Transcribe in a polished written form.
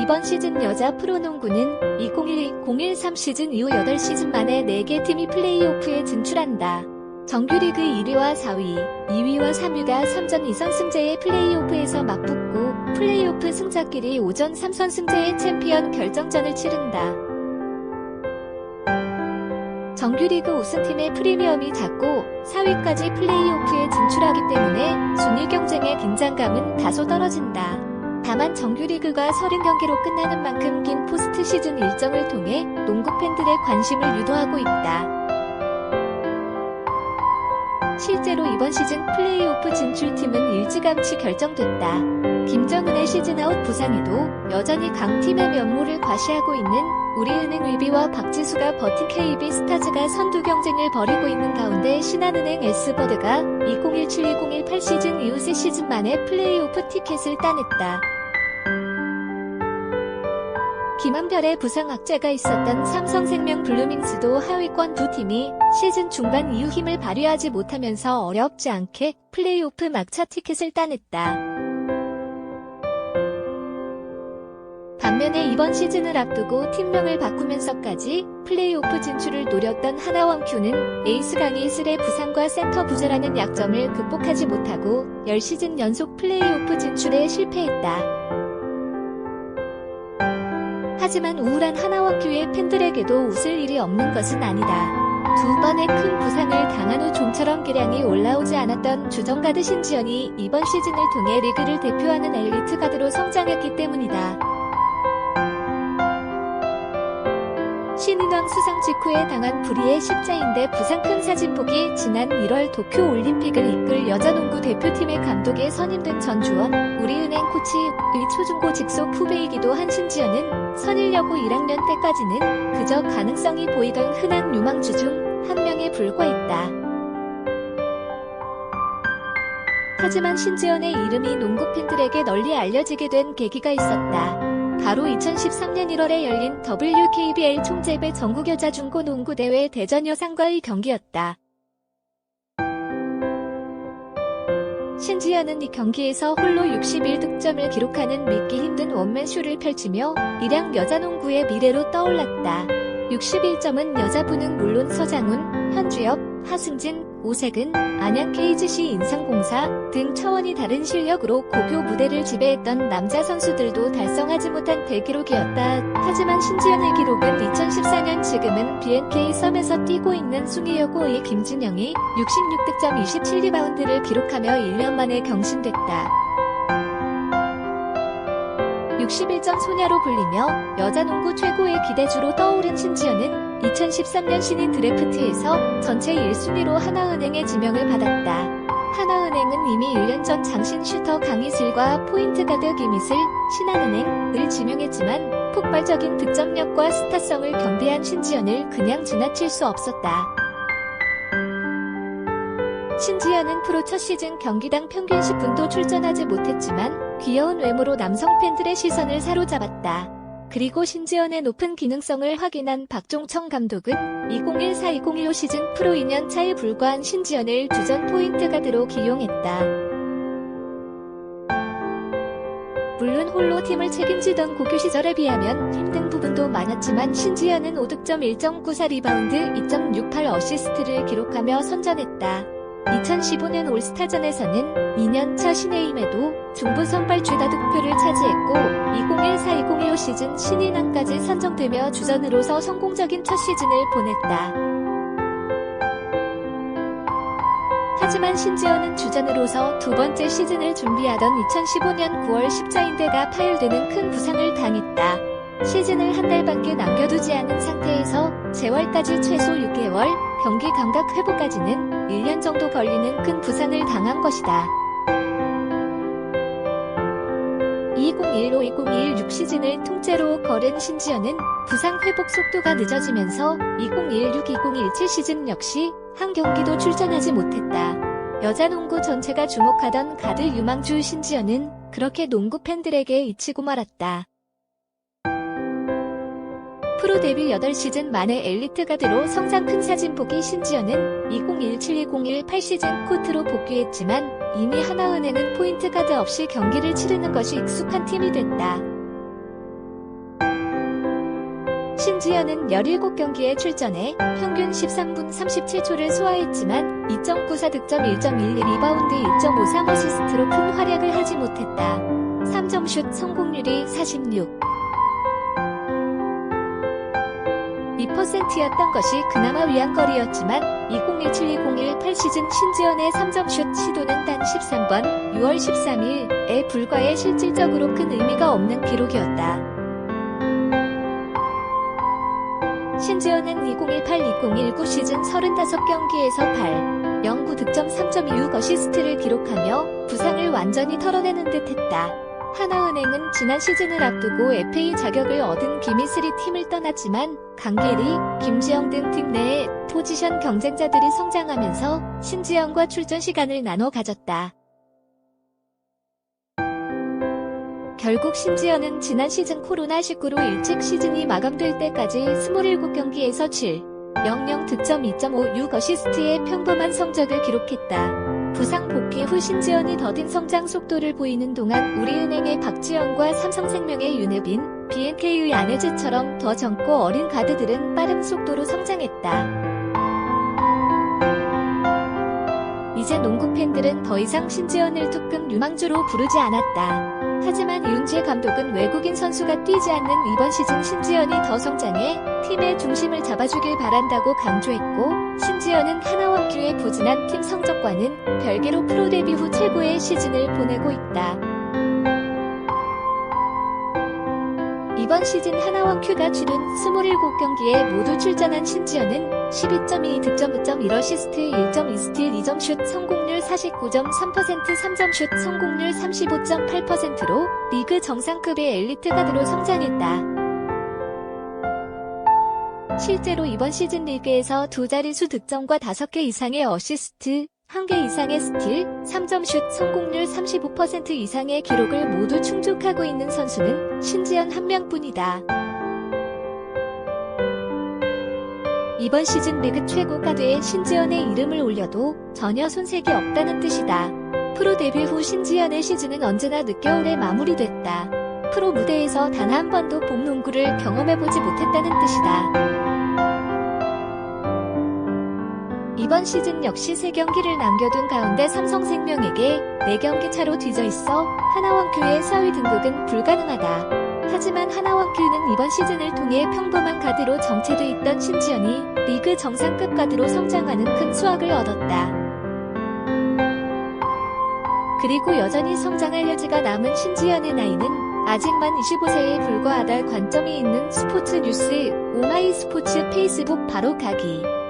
이번 시즌 여자 프로농구는 2012-01 시즌 이후 8시즌 만에 4개 팀이 플레이오프에 진출한다. 정규리그 1위와 4위, 2위와 3위가 3전 2선승제의 플레이오프에서 맞붙고 플레이오프 승자끼리 5전 3선승제의 챔피언 결정전을 치른다. 정규리그 우승팀의 프리미엄이 작고 4위까지 플레이오프에 진출하기 때문에 순위 경쟁의 긴장감은 다소 떨어진다. 다만 정규리그가 30경기로 끝나는 만큼 긴 포스트 시즌 일정을 통해 농구 팬들의 관심을 유도하고 있다. 실제로 이번 시즌 플레이오프 진출팀은 일찌감치 결정됐다. 김정은의 시즌아웃 부상에도 여전히 강팀의 면모를 과시하고 있는 우리은행 위비와 박지수가 버틴 KB 스타즈가 선두 경쟁을 벌이고 있는 가운데 신한은행 S버드가 2017-2018 시즌 이후 3시즌 만에 플레이오프 티켓을 따냈다. 김한별의 부상 악재가 있었던 삼성생명 블루밍스도 하위권 두 팀이 시즌 중반 이후 힘을 발휘하지 못하면서 어렵지 않게 플레이오프 막차 티켓을 따냈다. 반면에 이번 시즌을 앞두고 팀명을 바꾸면서까지 플레이오프 진출을 노렸던 하나원큐는 에이스 강희슬의 부상과 센터 부재라는 약점을 극복하지 못하고 10시즌 연속 플레이오프 진출에 실패했다. 하지만 우울한 하나원큐의 팬들에게도 웃을 일이 없는 것은 아니다. 두 번의 큰 부상을 당한 후 좀처럼 기량이 올라오지 않았던 주전가드 신지연이 이번 시즌을 통해 리그를 대표하는 엘리트 가드로 성장했기 때문이다. 신인왕 수상 직후에 당한 불의의 십자인대 부상 큰 사진폭이 지난 1월 도쿄올림픽을 이끌 여자농구 대표팀의 감독에 선임된 전주원, 우리은행 코치의 초중고 직속 후배이기도 한 신지연은 선일여고 1학년 때까지는 그저 가능성이 보이던 흔한 유망주 중 한 명에 불과했다. 하지만 신지연의 이름이 농구 팬들에게 널리 알려지게 된 계기가 있었다. 바로 2013년 1월에 열린 WKBL 총재배 전국여자중고농구대회 대전 여상과의 경기였다. 신지연은 이 경기에서 홀로 61득점을 기록하는 믿기 힘든 원맨쇼를 펼치며 일양 여자농구의 미래로 떠올랐다. 61점은 여자부는 물론 서장훈, 현주엽, 하승진, 오세근, 안양 KGC 인상공사 등 차원이 다른 실력으로 고교 무대를 지배했던 남자 선수들도 달성하지 못한 대기록이었다. 하지만 신지연의 기록은 2014년 지금은 BNK 섬에서 뛰고 있는 숭이여고의 김진영이 66득점 27리바운드를 기록하며 1년 만에 경신됐다. 61점 소녀로 불리며 여자농구 최고의 기대주로 떠오른 신지연은 2013년 신인 드래프트에서 전체 1순위로 하나은행의 지명을 받았다. 하나은행은 이미 1년 전 장신 슈터 강희슬과 포인트 가드 김희슬, 신한은행을 지명했지만 폭발적인 득점력과 스타성을 겸비한 신지연을 그냥 지나칠 수 없었다. 신지연은 프로 첫 시즌 경기당 평균 10분도 출전하지 못했지만 귀여운 외모로 남성 팬들의 시선을 사로잡았다. 그리고 신지연의 높은 기능성을 확인한 박종청 감독은 2014-2015 시즌 프로 2년 차에 불과한 신지연을 주전 포인트 가드로 기용했다. 물론 홀로 팀을 책임지던 고교 시절에 비하면 힘든 부분도 많았지만 신지연은 5득점 1.94 리바운드 2.68 어시스트를 기록하며 선전했다. 2015년 올스타전에서는 2년차 신해임에도 중부 선발 최다 득표를 차지했고 2014-2015 시즌 신인왕까지 선정되며 주전으로서 성공적인 첫 시즌을 보냈다. 하지만 신지연은 주전으로서 두 번째 시즌을 준비하던 2015년 9월 십자인대가 파열되는 큰 부상을 당했다. 시즌을 한 달밖에 남겨두지 않은 상태에서 재활까지 최소 6개월, 경기 감각 회복까지는 1년 정도 걸리는 큰 부상을 당한 것이다. 2015-2016 시즌을 통째로 거른 신지연은 부상 회복 속도가 늦어지면서 2016-2017 시즌 역시 한 경기도 출전하지 못했다. 여자농구 전체가 주목하던 가드 유망주 신지연은 그렇게 농구 팬들에게 잊히고 말았다. 프로 데뷔 8시즌 만에 엘리트 가드로 성장 큰 사진폭이 신지연은 2017-2018 시즌 코트로 복귀했지만 이미 하나은행은 포인트 가드 없이 경기를 치르는 것이 익숙한 팀이 됐다. 신지연은 17경기에 출전해 평균 13분 37초를 소화했지만 2.94 득점 1.11 리바운드 1.53 어시스트로 큰 활약을 하지 못했다. 3점 슛 성공률이 46.2%였던 것이 그나마 위안거리였지만 2017-2018 시즌 신지연의 3점 슛 시도는 단 13번 6월 13일에 불과해 실질적으로 큰 의미가 없는 기록이었다. 신지연은 2018-2019 시즌 35경기에서 8, 0, 9득점 3.26 어시스트를 기록하며 부상을 완전히 털어내는 듯했다. 하나은행은 지난 시즌을 앞두고 FA 자격을 얻은 김희슬이 팀을 떠났지만 강계리, 김지영 등 팀 내의 포지션 경쟁자들이 성장하면서 신지연과 출전 시간을 나눠 가졌다. 결국 신지연은 지난 시즌 코로나19로 일찍 시즌이 마감될 때까지 27경기에서 7, 00 득점 2.56 어시스트의 평범한 성적을 기록했다. 부상 복귀 후 신지연이 더딘 성장 속도를 보이는 동안 우리은행의 박지연과 삼성생명의 윤혜빈, BNK의 안혜지처럼 더 젊고 어린 가드들은 빠른 속도로 성장했다. 이제 농구 팬들은 더 이상 신지연을 특급 유망주로 부르지 않았다. 하지만 이훈재 감독은 외국인 선수가 뛰지 않는 이번 시즌 신지연이 더 성장해 팀의 중심을 잡아주길 바란다고 강조했고, 신지연은 하나원큐의 부진한 팀 성적과는 별개로 프로 데뷔 후 최고의 시즌을 보내고 있다. 이번 시즌 하나원큐가 치른 27경기에 모두 출전한 신지연은 12.2 득점 5.1 어시스트 1.2 스틸 2점 슛 성공률 49.3% 3점 슛 성공률 35.8%로 리그 정상급의 엘리트 가드로 성장했다. 실제로 이번 시즌 리그에서 두 자릿수 득점과 5개 이상의 어시스트, 1개 이상의 스틸, 3점 슛 성공률 35% 이상의 기록을 모두 충족하고 있는 선수는 신지연 한 명뿐이다. 이번 시즌 리그 최고 가드에 신지연의 이름을 올려도 전혀 손색이 없다는 뜻이다. 프로 데뷔 후 신지연의 시즌은 언제나 늦겨울에 마무리됐다. 프로 무대에서 단 한 번도 봄 농구를 경험해보지 못했다는 뜻이다. 이번 시즌 역시 3경기를 남겨둔 가운데 삼성생명에게 4경기 차로 뒤져있어 하나원큐의 4위 등극은 불가능하다. 하지만 하나원큐는 이번 시즌을 통해 평범한 가드로 정체돼 있던 신지연이 리그 정상급 가드로 성장하는 큰 수확을 얻었다. 그리고 여전히 성장할 여지가 남은 신지연의 나이는 아직만 25세에 불과하다. 관점이 있는 스포츠 뉴스 오마이 스포츠 페이스북 바로 가기.